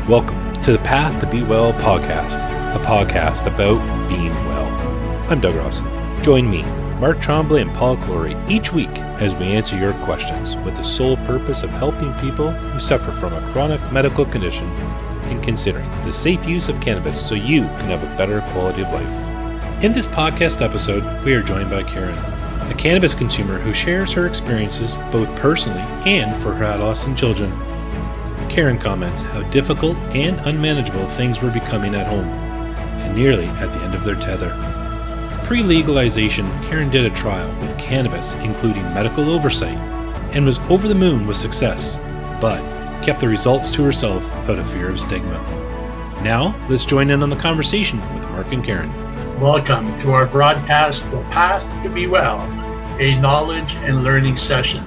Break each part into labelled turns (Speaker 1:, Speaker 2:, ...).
Speaker 1: Welcome to the Path to Be Well podcast, a podcast about being well. I'm Doug Rawson. Join me, Mark Tremblay and Paul Clory each week as we answer your questions with the sole purpose of helping people who suffer from a chronic medical condition and considering the safe use of cannabis so you can have a better quality of life. In this podcast episode, we are joined by Karen, a cannabis consumer who shares her experiences both personally and for her adolescent children. Karen comments how difficult and unmanageable things were becoming at home, and nearly at the end of their tether. Pre-legalization, Karen did a trial with cannabis, including medical oversight, and was over the moon with success, but kept the results to herself out of fear of stigma. Now, let's join in on the conversation with Mark and Karen.
Speaker 2: Welcome to our broadcast, The Path to Be Well, a knowledge and learning session.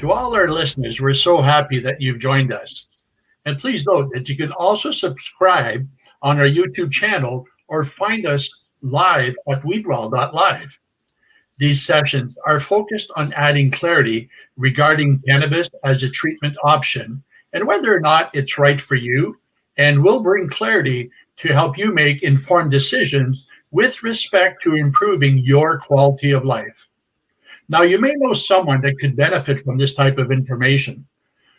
Speaker 2: To all our listeners, we're so happy that you've joined us. And please note that you can also subscribe on our YouTube channel or find us live at weedwell.live. These sessions are focused on adding clarity regarding cannabis as a treatment option and whether or not it's right for you, and will bring clarity to help you make informed decisions with respect to improving your quality of life. Now, you may know someone that could benefit from this type of information.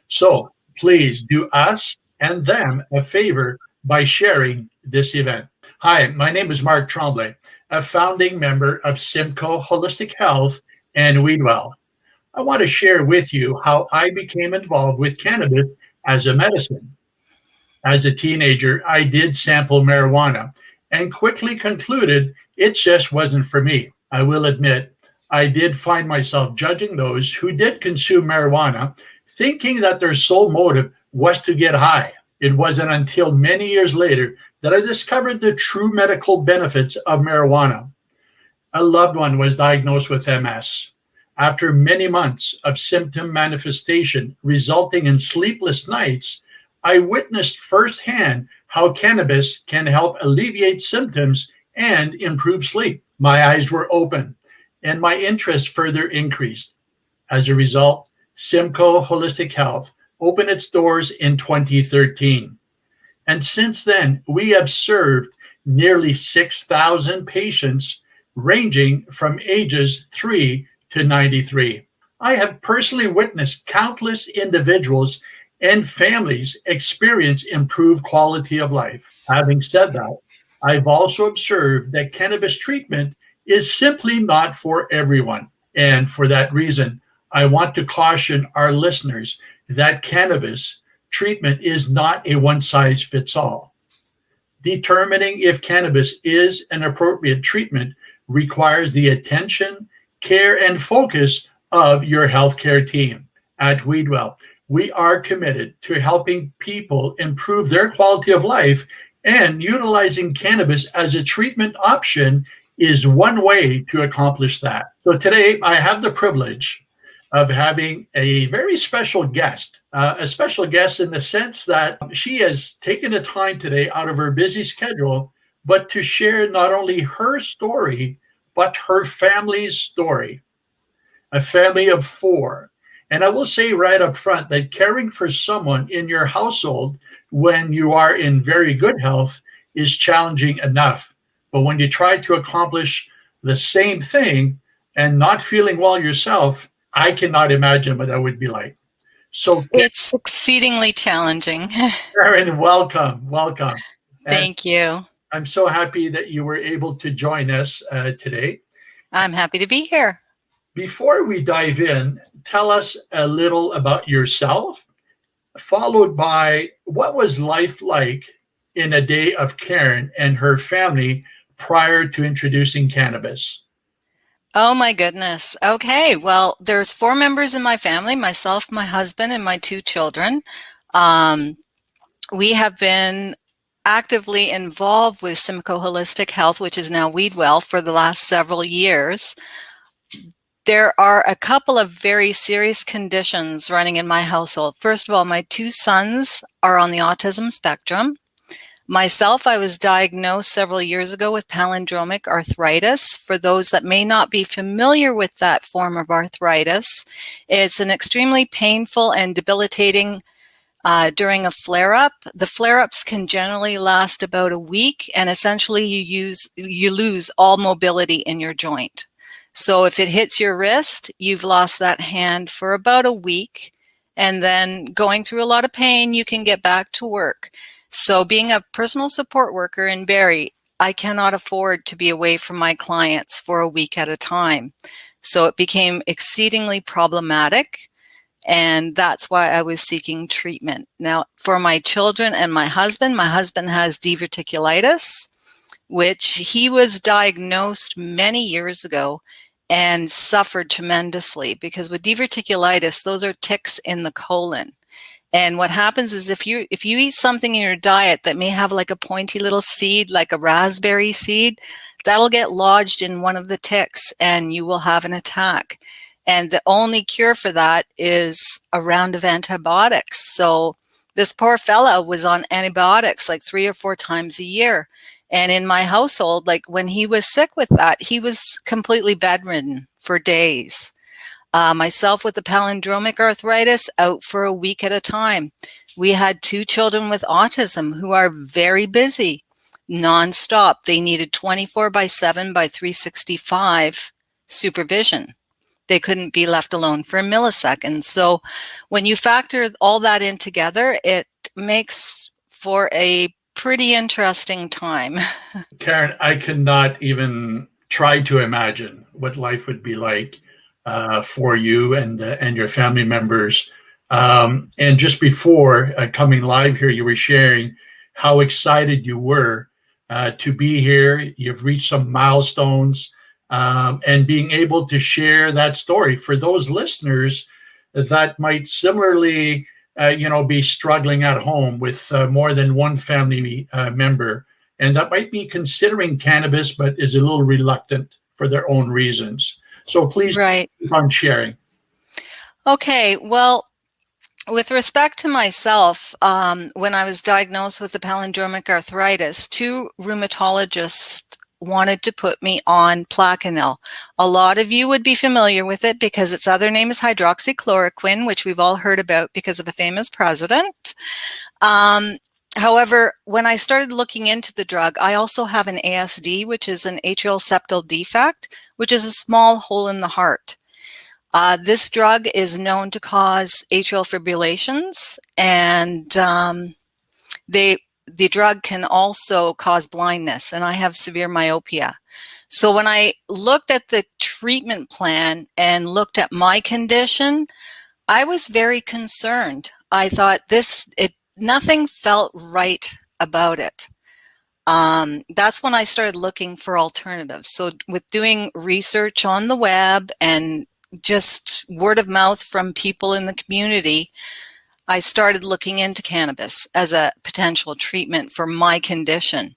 Speaker 2: So please do us and them a favor by sharing this event. Hi, my name is Mark Tremblay, a founding member of Simcoe Holistic Health and Weedwell. I want to share with you how I became involved with cannabis as a medicine. As a teenager, I did sample marijuana and quickly concluded it just wasn't for me. I will admit, I did find myself judging those who did consume marijuana, thinking that their sole motive was to get high. It wasn't until many years later that I discovered the true medical benefits of marijuana. A loved one was diagnosed with MS. After many months of symptom manifestation resulting in sleepless nights, I witnessed firsthand how cannabis can help alleviate symptoms and improve sleep. My eyes were open, and my interest further increased. As a result, Simcoe Holistic Health opened its doors in 2013. And since then, we have served nearly 6,000 patients ranging from ages 3 to 93. I have personally witnessed countless individuals and families experience improved quality of life. Having said that, I've also observed that cannabis treatment is simply not for everyone. And for that reason, I want to caution our listeners that cannabis treatment is not a one-size-fits-all. Determining if cannabis is an appropriate treatment requires the attention, care, and focus of your healthcare team. At Weedwell, we are committed to helping people improve their quality of life, and utilizing cannabis as a treatment option is one way to accomplish that. So today I have the privilege of having a very special guest, a special guest in the sense that she has taken the time today out of her busy schedule, but to share not only her story, but her family's story, a family of 4. And I will say right up front that caring for someone in your household when you are in very good health is challenging enough. But when you try to accomplish the same thing and not feeling well yourself, I cannot imagine what that would be like. So
Speaker 3: it's exceedingly challenging.
Speaker 2: Karen, welcome.
Speaker 3: Thank you.
Speaker 2: I'm so happy that you were able to join us today.
Speaker 3: I'm happy to be here.
Speaker 2: Before we dive in, tell us a little about yourself, followed by what was life like in a day of Karen and her family prior to introducing cannabis.
Speaker 3: Oh my goodness. Okay. Well, there's 4 members in my family, myself, my husband, and my 2 children. We have been actively involved with Simcoe Holistic Health, which is now Weedwell, for the last several years. There are a couple of very serious conditions running in my household. First of all, my 2 sons are on the autism spectrum. Myself, I was diagnosed several years ago with palindromic arthritis. For those that may not be familiar with that form of arthritis, it's an extremely painful and debilitating during a flare-up. The flare-ups can generally last about a week, and essentially you lose all mobility in your joint. So if it hits your wrist, you've lost that hand for about a week, and then going through a lot of pain, you can get back to work. So being a personal support worker in Barrie, I cannot afford to be away from my clients for a week at a time. So it became exceedingly problematic. And that's why I was seeking treatment. Now, for my children and my husband has diverticulitis, which he was diagnosed many years ago and suffered tremendously, because with diverticulitis, those are ticks in the colon. And what happens is if you eat something in your diet that may have like a pointy little seed, like a raspberry seed, that'll get lodged in one of the ticks and you will have an attack. And the only cure for that is a round of antibiotics. So this poor fella was on antibiotics like 3 or 4 times a year. And in my household, like when he was sick with that, he was completely bedridden for days. Myself with the palindromic arthritis, out for a week at a time. We had 2 children with autism who are very busy, nonstop. They needed 24/7 by 365 supervision. They couldn't be left alone for a millisecond. So when you factor all that in together, it makes for a pretty interesting time.
Speaker 2: Karen, I cannot even try to imagine what life would be like for you and your family members. And just before coming live here, you were sharing how excited you were to be here. You've reached some milestones. And being able to share that story for those listeners that might similarly, be struggling at home with more than one family member, and that might be considering cannabis, but is a little reluctant for their own reasons. So please keep on sharing.
Speaker 3: Okay, well, with respect to myself, when I was diagnosed with the palindromic arthritis, 2 rheumatologists wanted to put me on Plaquenil. A lot of you would be familiar with it because its other name is hydroxychloroquine, which we've all heard about because of a famous president. However, when I started looking into the drug, I also have an ASD, which is an atrial septal defect, which is a small hole in the heart. This drug is known to cause atrial fibrillations, and the drug can also cause blindness, and I have severe myopia. So when I looked at the treatment plan and looked at my condition, I was very concerned. I thought nothing felt right about it. That's when I started looking for alternatives. So with doing research on the web and just word of mouth from people in the community, I started looking into cannabis as a potential treatment for my condition.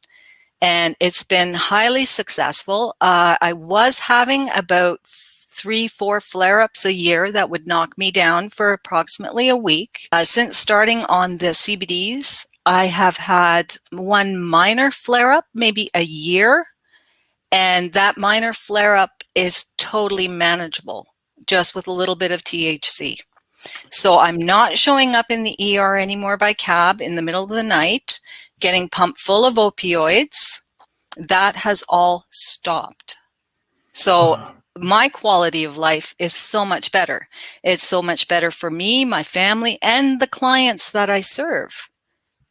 Speaker 3: And it's been highly successful. I was having about 3-4 flare-ups a year that would knock me down for approximately a week. Since starting on the CBDs, I have had 1 minor flare-up, maybe a year. And that minor flare-up is totally manageable, just with a little bit of THC. So I'm not showing up in the ER anymore by cab in the middle of the night, getting pumped full of opioids. That has all stopped. So my quality of life is so much better. It's so much better for me, my family, and the clients that I serve,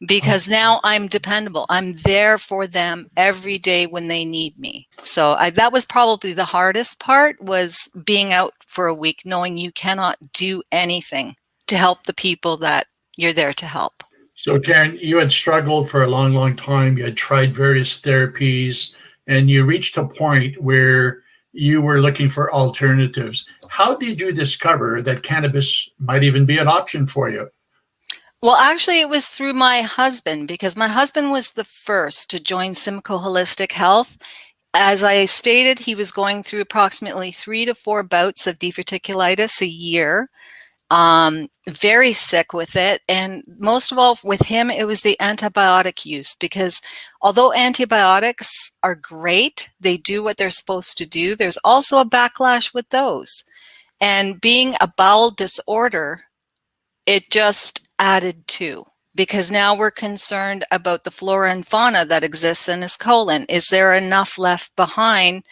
Speaker 3: because now I'm dependable. I'm there for them every day when they need me. So that was probably the hardest part, was being out for a week, knowing you cannot do anything to help the people that you're there to help.
Speaker 2: So Karen, you had struggled for a long, long time. You had tried various therapies, and you reached a point where you were looking for alternatives. How did you discover that cannabis might even be an option for you?
Speaker 3: Well, actually, it was through my husband, because my husband was the first to join Simcoe Holistic Health. As I stated, he was going through approximately 3 to 4 bouts of diverticulitis a year, very sick with it. And most of all, with him, it was the antibiotic use, because although antibiotics are great, they do what they're supposed to do, there's also a backlash with those. And being a bowel disorder, it just added to, because now we're concerned about the flora and fauna that exists in his colon. Is there enough left behind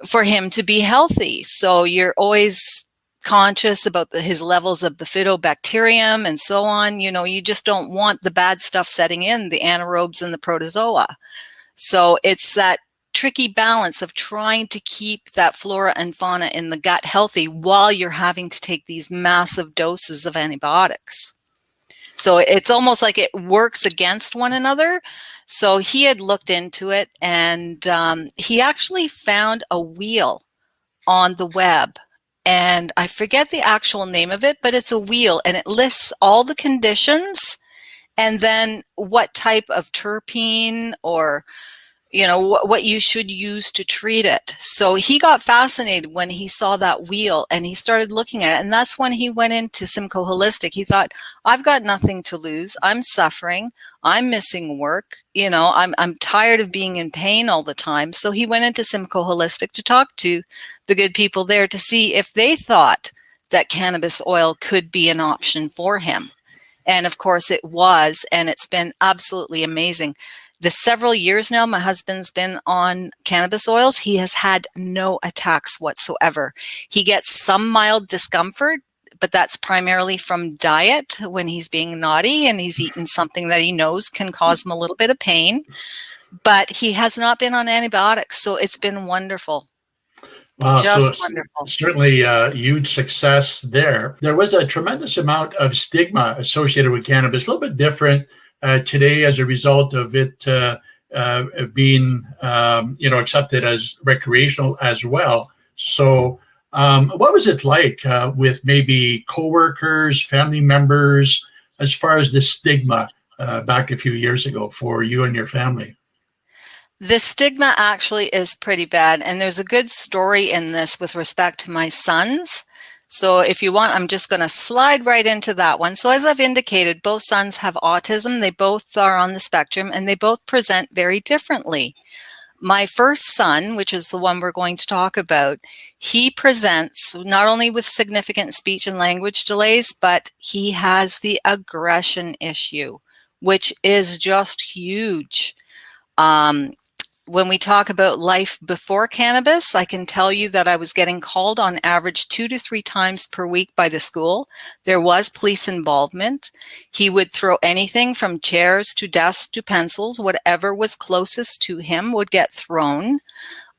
Speaker 3: for him to be healthy? So you're always conscious about his levels of bifidobacterium and so on. You just don't want the bad stuff setting in, the anaerobes and the protozoa. So it's that tricky balance of trying to keep that flora and fauna in the gut healthy while you're having to take these massive doses of antibiotics. So it's almost like it works against one another. So he had looked into it, and he actually found a wheel on the web. And I forget the actual name of it, but it's a wheel, and it lists all the conditions and then what type of terpene or what you should use to treat it. So he got fascinated when he saw that wheel, and he started looking at it. And that's when he went into Simcoe Holistic. He thought, I've got nothing to lose. I'm suffering. I'm missing work. I'm tired of being in pain all the time. So he went into Simcoe Holistic to talk to the good people there to see if they thought that cannabis oil could be an option for him. And of course it was, and it's been absolutely amazing. The several years now my husband's been on cannabis oils, he has had no attacks whatsoever. He gets some mild discomfort, but that's primarily from diet when he's being naughty and he's eaten something that he knows can cause him a little bit of pain. But he has not been on antibiotics, so it's been wonderful.
Speaker 2: Wow,
Speaker 3: Just
Speaker 2: so
Speaker 3: wonderful.
Speaker 2: Certainly huge success there. There was a tremendous amount of stigma associated with cannabis, a little bit different today as a result of it being accepted as recreational as well. So what was it like with maybe coworkers, family members, as far as the stigma back a few years ago for you and your family?
Speaker 3: The stigma actually is pretty bad, and there's a good story in this with respect to my sons. So if you want, I'm just going to slide right into that one. So as I've indicated, both sons have autism. They both are on the spectrum, and they both present very differently. My first son, which is the one we're going to talk about, he presents not only with significant speech and language delays, but he has the aggression issue, which is just huge. When we talk about life before cannabis, I can tell you that I was getting called on average 2 to 3 times per week by the school. There was police involvement. He would throw anything from chairs to desks to pencils. Whatever was closest to him would get thrown.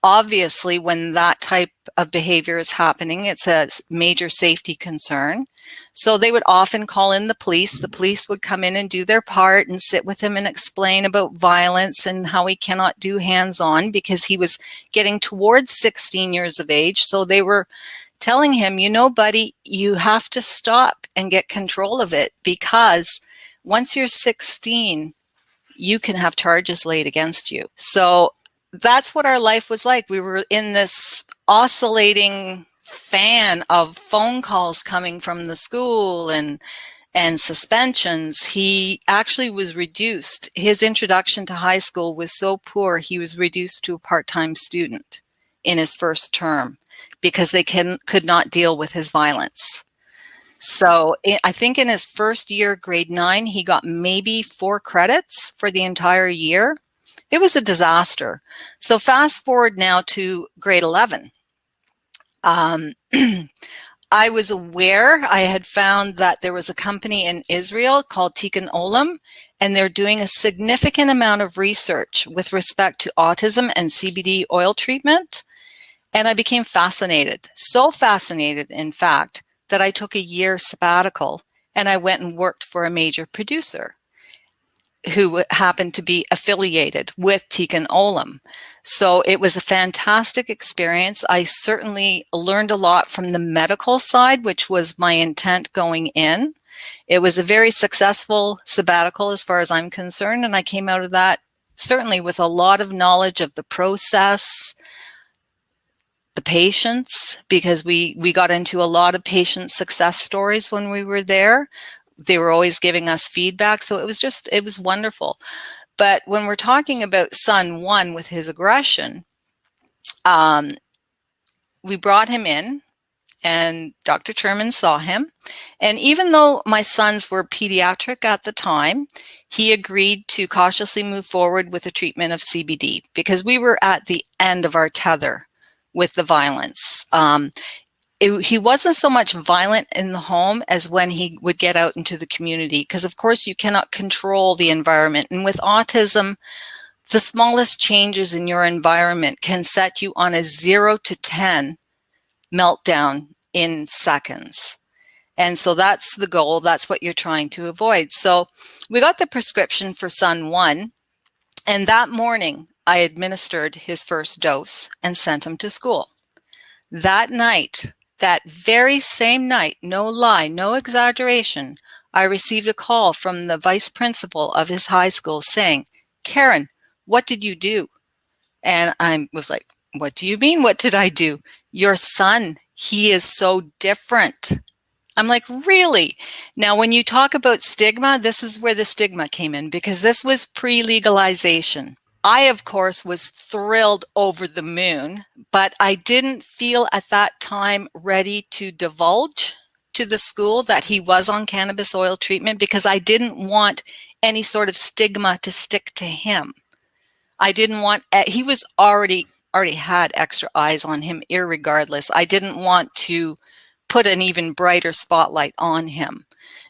Speaker 3: Obviously, when that type of behavior is happening, it's a major safety concern. So they would often call in the police. The police would come in and do their part and sit with him and explain about violence and how he cannot do hands-on because he was getting towards 16 years of age. So they were telling him, buddy, you have to stop and get control of it, because once you're 16, you can have charges laid against you. So that's what our life was like. We were in this oscillating fan of phone calls coming from the school and suspensions. He actually was reduced. His introduction to high school was so poor, he was reduced to a part-time student in his first term because they could not deal with his violence. So I think in his first year, grade 9, he got maybe 4 credits for the entire year. It was a disaster. So fast forward now to grade 11. I was aware, I had found that there was a company in Israel called Tikkun Olam, and they're doing a significant amount of research with respect to autism and CBD oil treatment. And I became fascinated, so fascinated, in fact, that I took a year sabbatical and I went and worked for a major producer who happened to be affiliated with Tikkun Olam. So it was a fantastic experience. I certainly learned a lot from the medical side, which was my intent going in. It was a very successful sabbatical as far as I'm concerned, and I came out of that certainly with a lot of knowledge of the process, the patients, because we got into a lot of patient success stories when we were there. They were always giving us feedback. So it was wonderful. But when we're talking about son 1 with his aggression, we brought him in and Dr. Turman saw him. And even though my sons were pediatric at the time, he agreed to cautiously move forward with a treatment of CBD because we were at the end of our tether with the violence. He wasn't so much violent in the home as when he would get out into the community, because of course you cannot control the environment. And with autism, the smallest changes in your environment can set you on a 0 to 10 meltdown in seconds. And so that's the goal. That's what you're trying to avoid. So we got the prescription for son 1. And that morning, I administered his first dose and sent him to school. That night, that very same night, no lie, no exaggeration, I received a call from the vice principal of his high school saying, "Karen, what did you do?" And I was like, "What do you mean? What did I do?" "Your son, he is so different." I'm like, "Really?" Now, when you talk about stigma, this is where the stigma came in, because this was pre-legalization. I, of course, was thrilled over the moon, but I didn't feel at that time ready to divulge to the school that he was on cannabis oil treatment, because I didn't want any sort of stigma to stick to him. I didn't want, he was already had extra eyes on him irregardless. I didn't want to put an even brighter spotlight on him,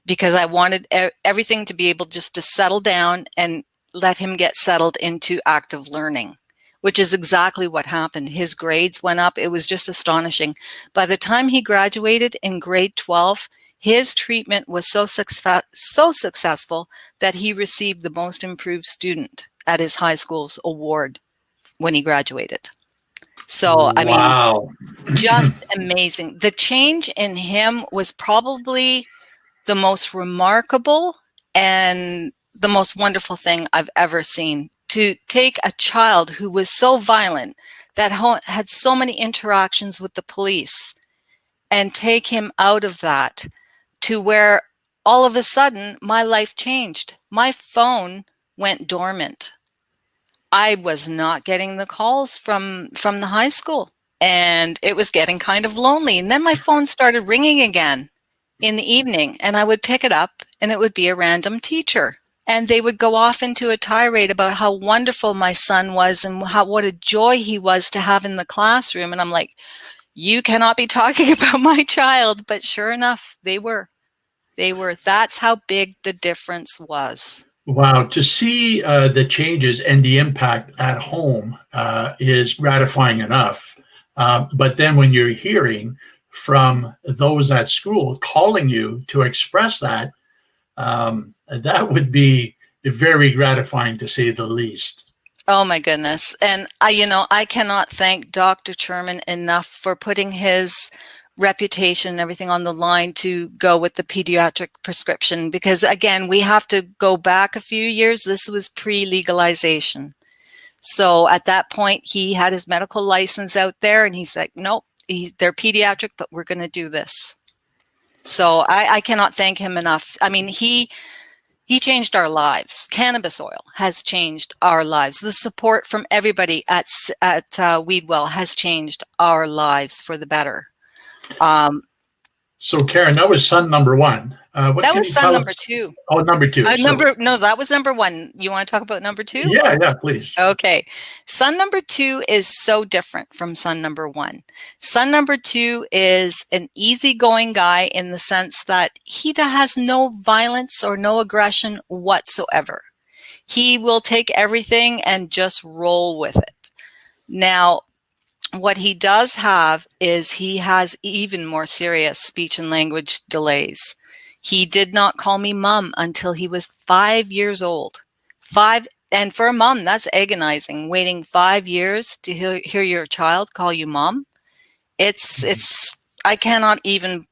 Speaker 3: because I wanted everything to be able just to settle down and let him get settled into active learning, which is exactly what happened. His grades went up. It was just astonishing. By the time he graduated in grade 12, his treatment was so successful that he received the most improved student at his high school's award when he graduated. So, I mean, just amazing. The change in him was probably the most remarkable and the most wonderful thing I've ever seen. To take a child who was so violent, that had so many interactions with the police, and take him out of that to where all of a sudden my life changed. My phone went dormant. I was not getting the calls from the high school, and it was getting kind of lonely. And then my phone started ringing again in the evening, and I would pick it up and it would be a random teacher. And they would go off into a tirade about how wonderful my son was and what a joy he was to have in the classroom. And I'm like, you cannot be talking about my child. But sure enough, they were. That's how big the difference was.
Speaker 2: Wow. To see the changes and the impact at home is gratifying enough. But then when you're hearing from those at school calling you to express that, that would be very gratifying, to say the least.
Speaker 3: Oh my goodness. And I cannot thank Dr. Turman enough for putting his reputation and everything on the line to go with the pediatric prescription, because again, we have to go back a few years. This was pre-legalization. So at that point, he had his medical license out there and he's like, nope, they're pediatric, but we're going to do this. So I cannot thank him enough. I mean, he changed our lives. Cannabis oil has changed our lives. The support from everybody at Weedwell has changed our lives for the better.
Speaker 2: So Karen, that was son number 1.
Speaker 3: That was son number 2.
Speaker 2: Oh, number 2.
Speaker 3: No, that was number 1. You want to talk about number 2?
Speaker 2: Yeah, please.
Speaker 3: Okay. Son number 2 is so different from son number 1. Son number 2 is an easygoing guy in the sense that he has no violence or no aggression whatsoever. He will take everything and just roll with it. Now, what he does have is he has even more serious speech and language delays. He did not call me mom until he was 5 years old. 5, and for a mom, that's agonizing. Waiting 5 years to hear your child call you mom. I don't even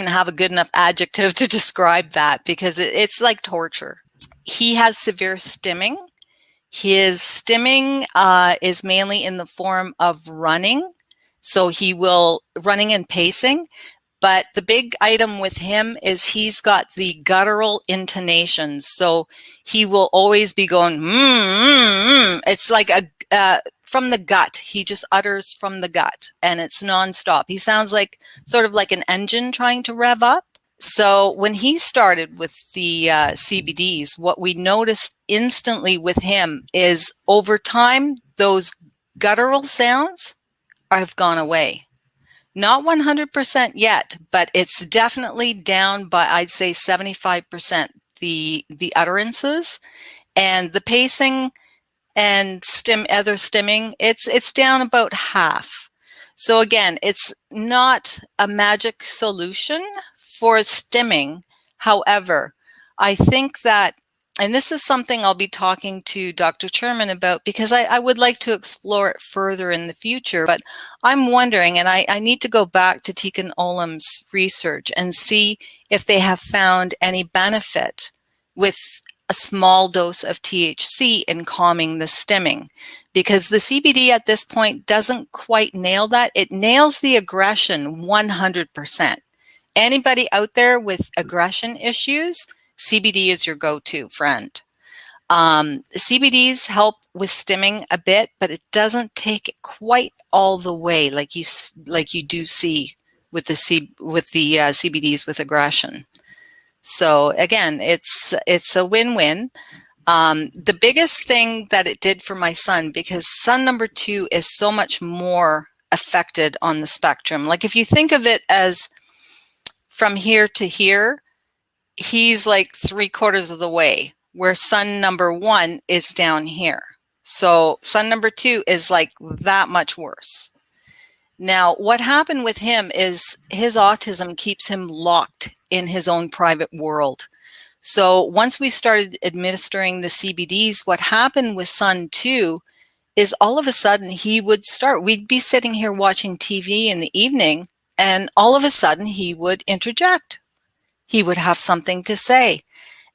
Speaker 3: have a good enough adjective to describe that, because it's like torture. He has severe stimming. His stimming is mainly in the form of running. So he will running and pacing. But the big item with him is he's got the guttural intonations. So he will always be going, It's like from the gut. He just utters from the gut, and it's nonstop. He sounds like sort of like an engine trying to rev up. So when he started with the CBDs, what we noticed instantly with him is over time, those guttural sounds have gone away. Not 100% yet, but it's definitely down by, I'd say, 75%, the utterances. And the pacing and other stimming, it's down about half. So again, it's not a magic solution for stimming. However, I think that, and this is something I'll be talking to Dr. Cherman about, because I would like to explore it further in the future, but I'm wondering, and I need to go back to Tikkun Olam's research and see if they have found any benefit with a small dose of THC in calming the stimming, because the CBD at this point doesn't quite nail that. It nails the aggression 100%. Anybody out there with aggression issues, CBD is your go-to friend. CBDs help with stimming a bit, but it doesn't take it quite all the way like you do see with the CBDs with aggression. So again, it's a win-win. The biggest thing that it did for my son, because son number 2 is so much more affected on the spectrum. Like if you think of it as from here to here, he's like 3/4 of the way, where son number 1 is down here. So son number 2 is like that much worse. Now, what happened with him is his autism keeps him locked in his own private world. So once we started administering the CBDs, what happened with son 2 is all of a sudden we'd be sitting here watching TV in the evening, and all of a sudden he would interject. He would have something to say.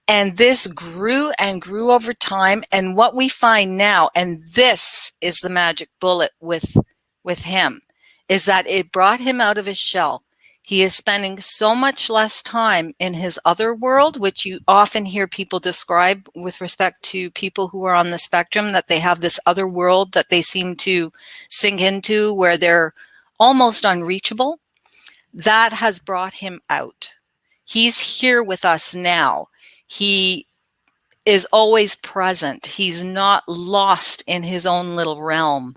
Speaker 3: And this grew and grew over time. And what we find now, and this is the magic bullet with him, is that it brought him out of his shell. He is spending so much less time in his other world, which you often hear people describe with respect to people who are on the spectrum, that they have this other world that they seem to sink into where they're almost unreachable. That has brought him out. He's here with us now. He is always present. He's not lost in his own little realm.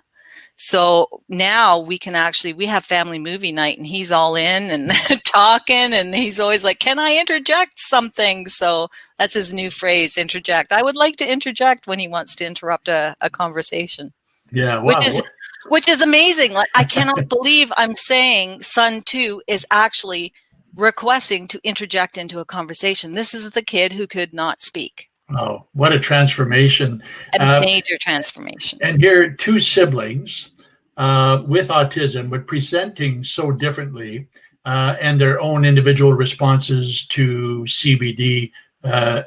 Speaker 3: So now we have family movie night, and he's all in and talking, and he's always like, can I interject something? So that's his new phrase, interject. I would like to interject when he wants to interrupt a conversation.
Speaker 2: Yeah, wow.
Speaker 3: Which is amazing. Like, I cannot believe I'm saying son 2 is actually requesting to interject into a conversation. This is the kid who could not speak.
Speaker 2: Oh, what a transformation.
Speaker 3: A major transformation.
Speaker 2: And here, 2 siblings with autism, but presenting so differently, and their own individual responses to CBD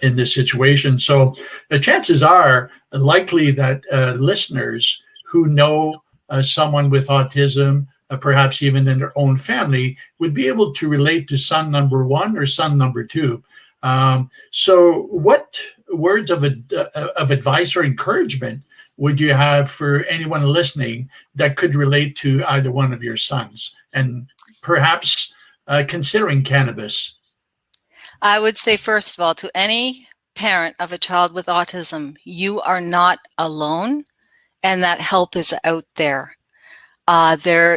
Speaker 2: in this situation. So the chances are likely that listeners who know someone with autism, perhaps even in their own family, would be able to relate to son number 1 or son number 2. So what words of advice or encouragement would you have for anyone listening that could relate to either one of your sons and perhaps considering cannabis?
Speaker 3: I would say, first of all, to any parent of a child with autism, you are not alone, and that help is out there.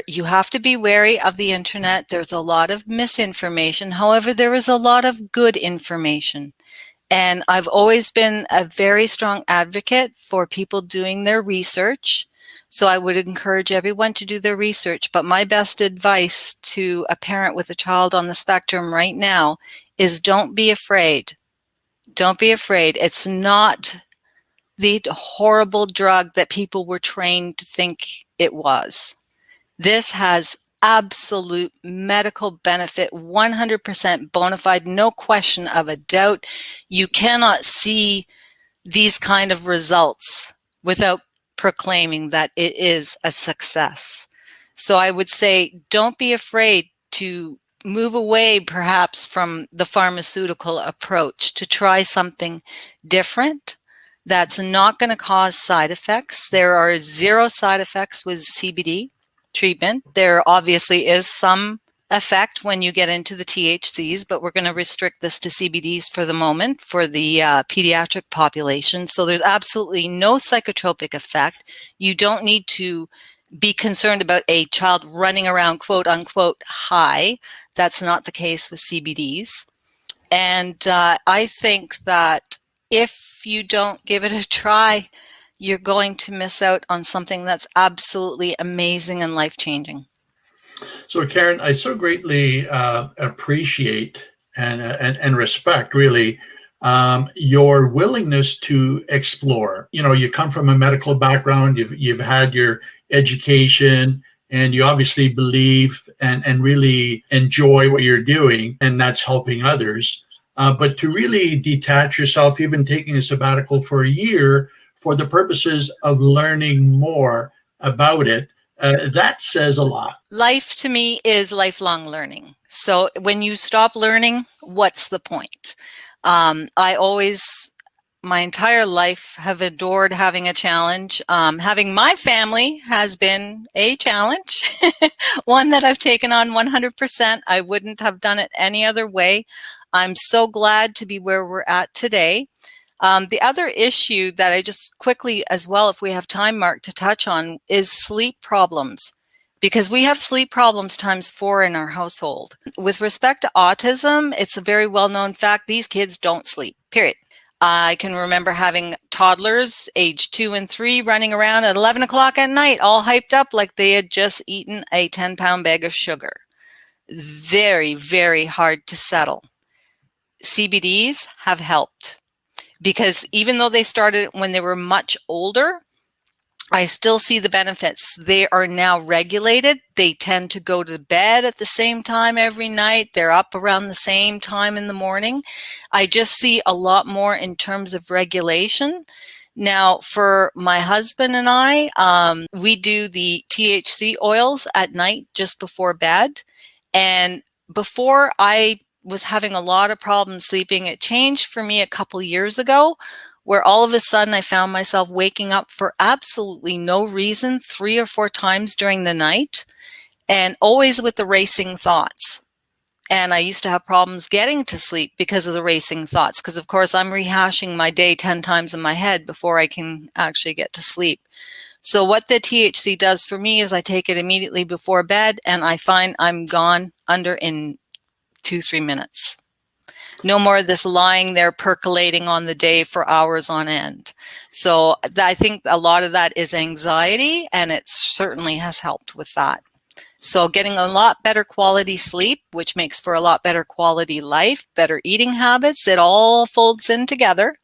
Speaker 3: You have to be wary of the internet. There's a lot of misinformation. However, there is a lot of good information. And I've always been a very strong advocate for people doing their research. So I would encourage everyone to do their research. But my best advice to a parent with a child on the spectrum right now is don't be afraid. Don't be afraid. It's not the horrible drug that people were trained to think it was. This has absolute medical benefit, 100% bona fide, no question of a doubt. You cannot see these kind of results without proclaiming that it is a success. So I would say, don't be afraid to move away perhaps from the pharmaceutical approach, to try something different, That's not going to cause side effects. There are 0 side effects with CBD treatment. There obviously is some effect when you get into the THCs, but we're going to restrict this to CBDs for the moment for the pediatric population. So there's absolutely no psychotropic effect. You don't need to be concerned about a child running around, quote unquote, high. That's not the case with CBDs. And I think that if you don't give it a try, you're going to miss out on something that's absolutely amazing and life-changing.
Speaker 2: So, Karen, I so greatly appreciate and respect, really, your willingness to explore. You know, you come from a medical background, you've had your education, and you obviously believe and really enjoy what you're doing, and that's helping others. But to really detach yourself, even taking a sabbatical for a year for the purposes of learning more about it, that says a lot.
Speaker 3: Life to me is lifelong learning. So when you stop learning, what's the point? I always, my entire life, have adored having a challenge. Having my family has been a challenge, one that I've taken on 100%. I wouldn't have done it any other way. I'm so glad to be where we're at today. The other issue that I just quickly as well, if we have time, Mark, to touch on is sleep problems, because we have sleep problems ×4 in our household. With respect to autism, it's a very well-known fact. These kids don't sleep, period. I can remember having toddlers age 2 and 3 running around at 11 o'clock at night, all hyped up like they had just eaten a 10-pound bag of sugar. Very, very hard to settle. CBDs have helped, because even though they started when they were much older, I still see the benefits. They are now regulated. They tend to go to bed at the same time every night. They're up around the same time in the morning. I just see a lot more in terms of regulation. Now, for my husband and I, we do the THC oils at night just before bed. And before I was having a lot of problems sleeping. It changed for me a couple years ago, where all of a sudden I found myself waking up for absolutely no reason 3 or 4 times during the night, and always with the racing thoughts. And I used to have problems getting to sleep because of the racing thoughts, because of course I'm rehashing my day 10 times in my head before I can actually get to sleep. So what the THC does for me is I take it immediately before bed, and I find I'm gone under in 2-3 minutes. No more of this lying there percolating on the day for hours on end. So I think a lot of that is anxiety, and it certainly has helped with that. So getting a lot better quality sleep, which makes for a lot better quality life, better eating habits, it all folds in together.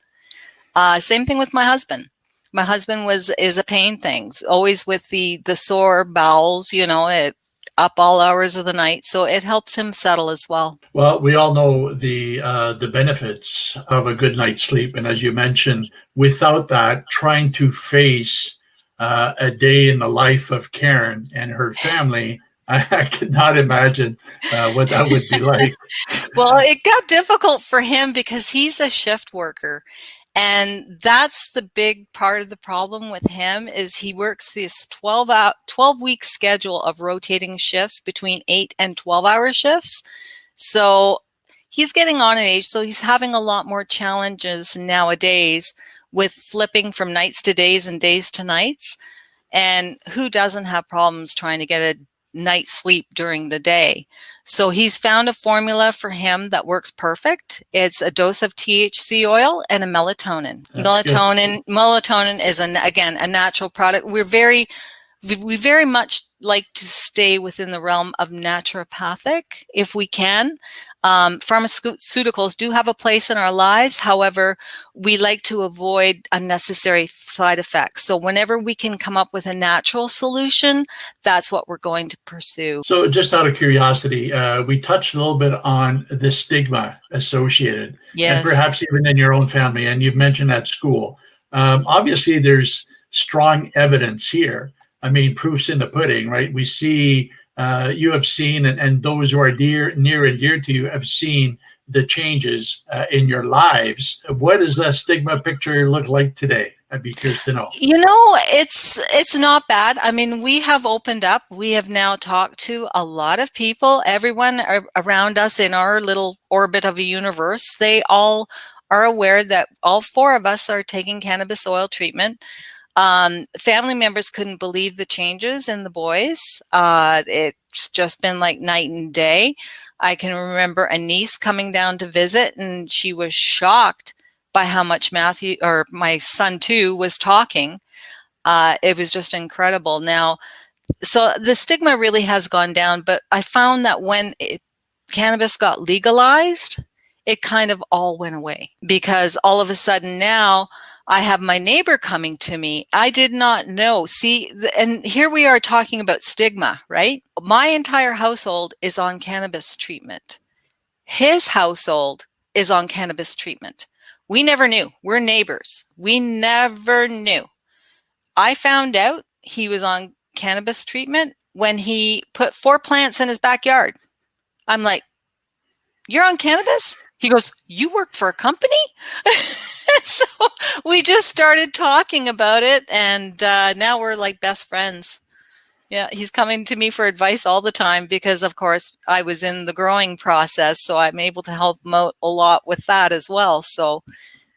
Speaker 3: Same thing with my husband. My husband is a pain thing, always with the sore bowels, you know, up all hours of the night, so it helps him settle as well.
Speaker 2: Well, we all know the benefits of a good night's sleep, and as you mentioned, without that, trying to face a day in the life of Karen and her family, I could not imagine what that would be like.
Speaker 3: Well, it got difficult for him because he's a shift worker. And that's the big part of the problem with him, is he works this 12-week schedule of rotating shifts between 8 and 12-hour shifts. So he's getting on in age, so he's having a lot more challenges nowadays with flipping from nights to days and days to nights. And who doesn't have problems trying to get a night's sleep during the day? So he's found a formula for him that works perfect. It's a dose of THC oil and a melatonin. Melatonin is again a natural product. We very much like to stay within the realm of naturopathic if we can. Pharmaceuticals do have a place in our lives. However, we like to avoid unnecessary side effects. So whenever we can come up with a natural solution, that's what we're going to pursue.
Speaker 2: So just out of curiosity, we touched a little bit on the stigma associated,
Speaker 3: yes,
Speaker 2: and perhaps even in your own family, and you've mentioned at school. Obviously, there's strong evidence here. I mean, proof's in the pudding, right? We see, you have seen, and those who are near and dear to you have seen the changes in your lives. What does the stigma picture look like today? I'd be curious to know.
Speaker 3: It's not bad. I mean, we have opened up. We have now talked to a lot of people, everyone around us in our little orbit of a universe. They all are aware that all four of us are taking cannabis oil treatment. Family members couldn't believe the changes in the boys. It's just been like night and day. I can remember a niece coming down to visit, and she was shocked by how much Matthew, or my son too, was talking. It was just incredible. Now, so the stigma really has gone down, but I found that when cannabis got legalized, it kind of all went away, because all of a sudden now I have my neighbor coming to me. I did not know. See, and here we are talking about stigma, right? My entire household is on cannabis treatment. His household is on cannabis treatment. We never knew. We're neighbors. We never knew. I found out he was on cannabis treatment when he put 4 plants in his backyard. I'm like, "You're on cannabis?" He goes, "You work for a company?" So we just started talking about it, and now we're like best friends. Yeah, he's coming to me for advice all the time because, of course, I was in the growing process, so I'm able to help him out a lot with that as well. So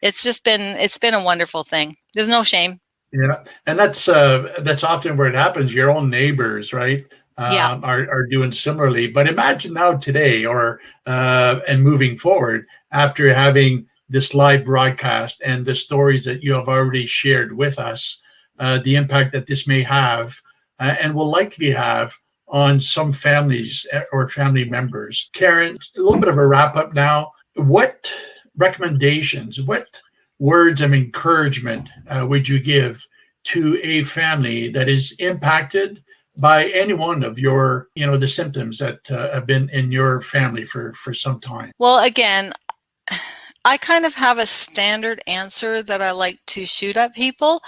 Speaker 3: it's been a wonderful thing. There's no shame.
Speaker 2: Yeah, and that's often where it happens. Your own neighbors, right,
Speaker 3: Yeah.
Speaker 2: are doing similarly. But imagine now today, or and moving forward, after having this live broadcast and the stories that you have already shared with us, the impact that this may have and will likely have on some families or family members. Karen, a little bit of a wrap up now. What recommendations, what words of encouragement would you give to a family that is impacted by any one of your, the symptoms that have been in your family for some time?
Speaker 3: Well, again, I kind of have a standard answer that I like to shoot at people.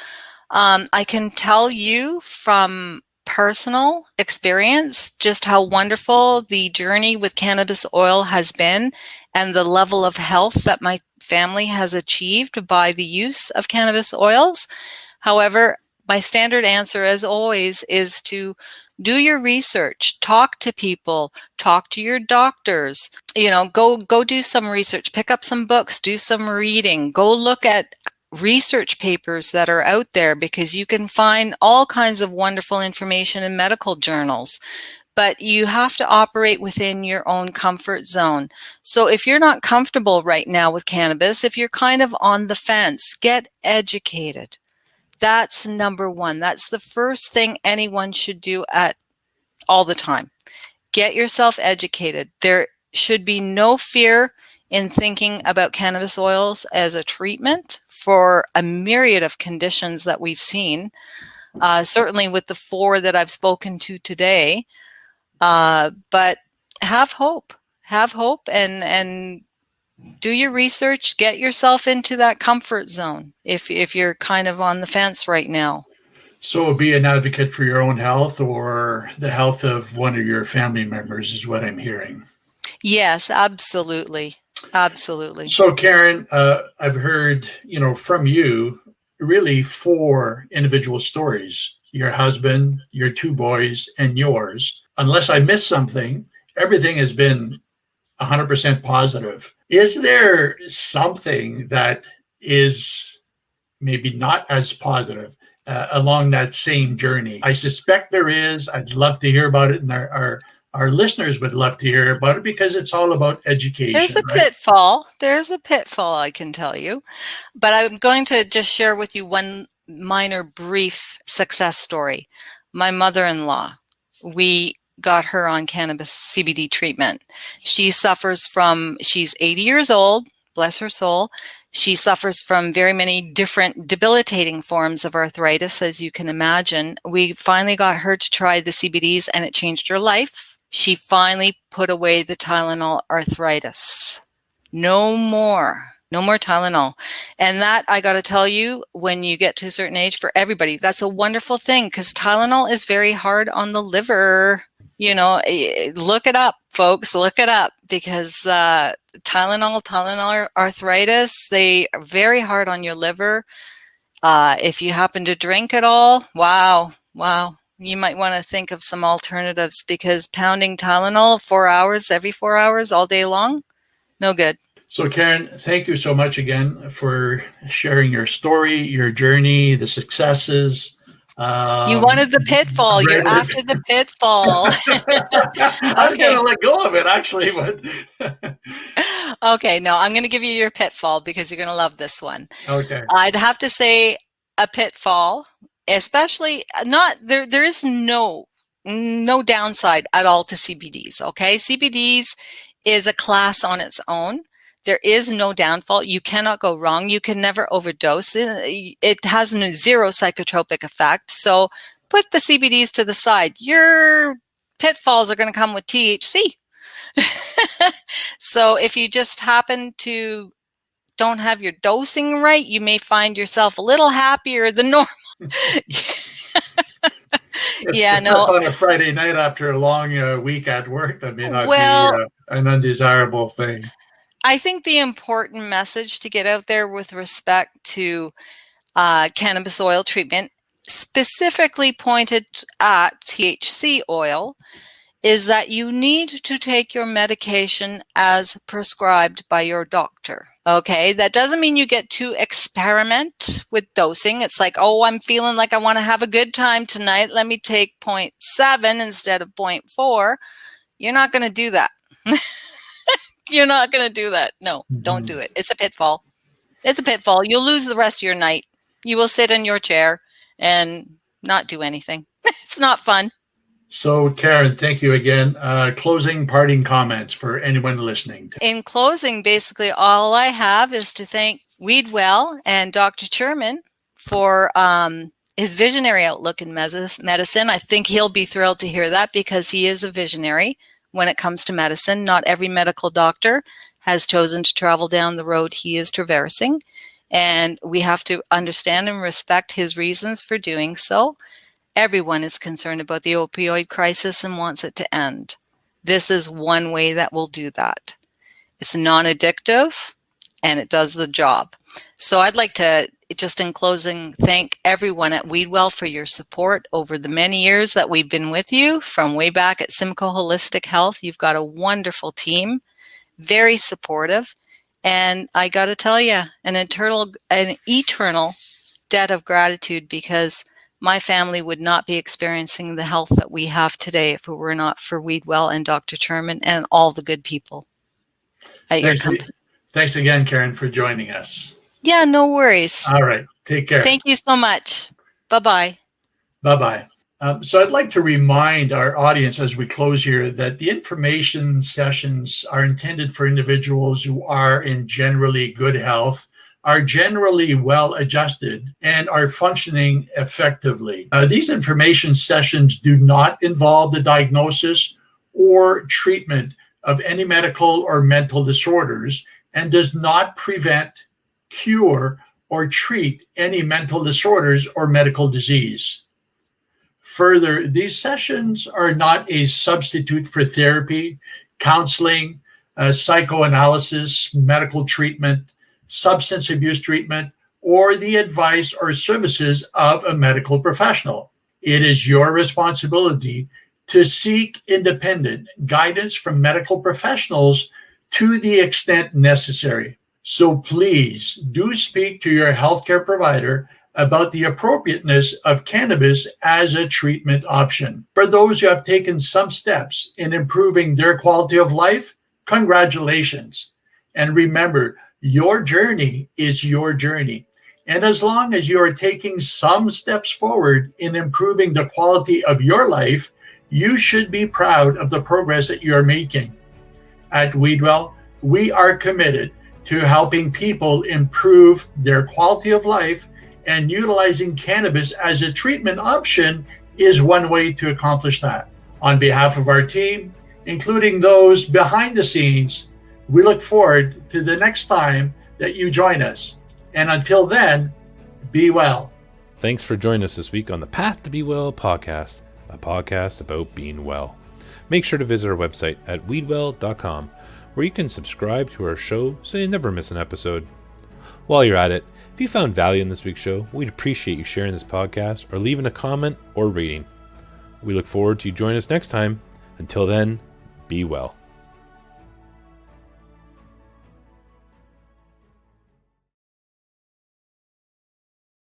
Speaker 3: I can tell you from personal experience just how wonderful the journey with cannabis oil has been, and the level of health that my family has achieved by the use of cannabis oils. However, my standard answer, as always, is to do your research, talk to people, talk to your doctors, go do some research, pick up some books, do some reading, go look at research papers that are out there, because you can find all kinds of wonderful information in medical journals. But you have to operate within your own comfort zone. So if you're not comfortable right now with cannabis, if you're kind of on the fence, get educated. That's number one. That's the first thing anyone should do all the time. Get yourself educated. There should be no fear in thinking about cannabis oils as a treatment for a myriad of conditions that we've seen, certainly with the 4 that I've spoken to today. But have hope, and do your research, get yourself into that comfort zone if you're kind of on the fence right now.
Speaker 2: So be an advocate for your own health or the health of one of your family members is what I'm hearing.
Speaker 3: Yes, absolutely. Absolutely.
Speaker 2: So Karen, I've heard, from you really 4 individual stories, your husband, your 2 boys, and yours. Unless I missed something, everything has been 100% positive. Is there something that is maybe not as positive along that same journey? I suspect there is. I'd love to hear about it, and our listeners would love to hear about it, because it's all about education.
Speaker 3: There's a pitfall. There's a pitfall, I can tell you. But I'm going to just share with you one minor, brief success story. My mother-in-law, we got her on cannabis CBD treatment. She's 80 years old, bless her soul. She suffers from very many different debilitating forms of arthritis, as you can imagine. We finally got her to try the CBDs, and it changed her life. She finally put away the Tylenol arthritis. No more Tylenol. And that, I got to tell you, when you get to a certain age, for everybody, that's a wonderful thing, because Tylenol is very hard on the liver. Look it up, folks. Look it up, because Tylenol arthritis, they are very hard on your liver. If you happen to drink at all, wow, you might want to think of some alternatives, because pounding Tylenol every 4 hours all day long, no good.
Speaker 2: So Karen, thank you so much again for sharing your story, your journey, the successes.
Speaker 3: You wanted the pitfall. You're after the pitfall.
Speaker 2: I was going to let go of it, actually, but
Speaker 3: okay, no, I'm going to give you your pitfall, because you're going to love this one.
Speaker 2: Okay.
Speaker 3: I'd have to say a pitfall, especially there is no downside at all to CBDs. Okay, CBDs is a class on its own. There is no downfall. You cannot go wrong. You can never overdose. It has zero psychotropic effect. So put the CBDs to the side. Your pitfalls are going to come with THC. So if you just happen to don't have your dosing right, you may find yourself a little happier than normal.
Speaker 2: On a Friday night after a long week at work, that may not be an undesirable thing.
Speaker 3: I think the important message to get out there with respect to cannabis oil treatment, specifically pointed at THC oil, is that you need to take your medication as prescribed by your doctor. Okay, that doesn't mean you get to experiment with dosing. It's like, oh, I'm feeling like I want to have a good time tonight. Let me take 0.7 instead of 0.4. You're not going to do that. You're not going to do that. No, Don't do it. It's a pitfall. It's a pitfall. You'll lose the rest of your night. You will sit in your chair and not do anything. It's not fun.
Speaker 2: So, Karen, thank you again. Closing parting comments for anyone listening.
Speaker 3: In closing, basically, all I have is to thank Weedwell and Dr. Cherman for his visionary outlook in medicine. I think he'll be thrilled to hear that, because he is a visionary when it comes to medicine. Not every medical doctor has chosen to travel down the road he is traversing, and we have to understand and respect his reasons for doing so. Everyone is concerned about the opioid crisis and wants it to end. This is one way that will do that. It's non-addictive and it does the job. So I'd like to, just in closing, thank everyone at Weedwell for your support over the many years that we've been with you, from way back at Simcoe Holistic Health. You've got a wonderful team, very supportive. And I got to tell you, an eternal debt of gratitude, because my family would not be experiencing the health that we have today if it were not for Weedwell and Dr. Cherman and all the good people at your company.
Speaker 2: Thanks again, Karen, for joining us.
Speaker 3: Yeah, no worries.
Speaker 2: All right. Take care.
Speaker 3: Thank you so much. Bye-bye.
Speaker 2: Bye-bye. So I'd like to remind our audience as we close here that the information sessions are intended for individuals who are in generally good health, are generally well-adjusted, and are functioning effectively. These information sessions do not involve the diagnosis or treatment of any medical or mental disorders, and does not prevent, cure, or treat any mental disorders or medical disease. Further, these sessions are not a substitute for therapy, counseling, psychoanalysis, medical treatment, substance abuse treatment, or the advice or services of a medical professional. It is your responsibility to seek independent guidance from medical professionals to the extent necessary. So please do speak to your healthcare provider about the appropriateness of cannabis as a treatment option. For those who have taken some steps in improving their quality of life, congratulations. And remember, your journey is your journey. And as long as you are taking some steps forward in improving the quality of your life, you should be proud of the progress that you are making. At Weedwell, we are committed to helping people improve their quality of life, and utilizing cannabis as a treatment option is one way to accomplish that. On behalf of our team, including those behind the scenes, we look forward to the next time that you join us. And until then, be well.
Speaker 1: Thanks for joining us this week on the Path to Be Well podcast, a podcast about being well. make sure to visit our website at weedwell.com, where you can subscribe to our show so you never miss an episode. While you're at it, if you found value in this week's show, we'd appreciate you sharing this podcast or leaving a comment or rating. We look forward to you joining us next time. Until then, be well.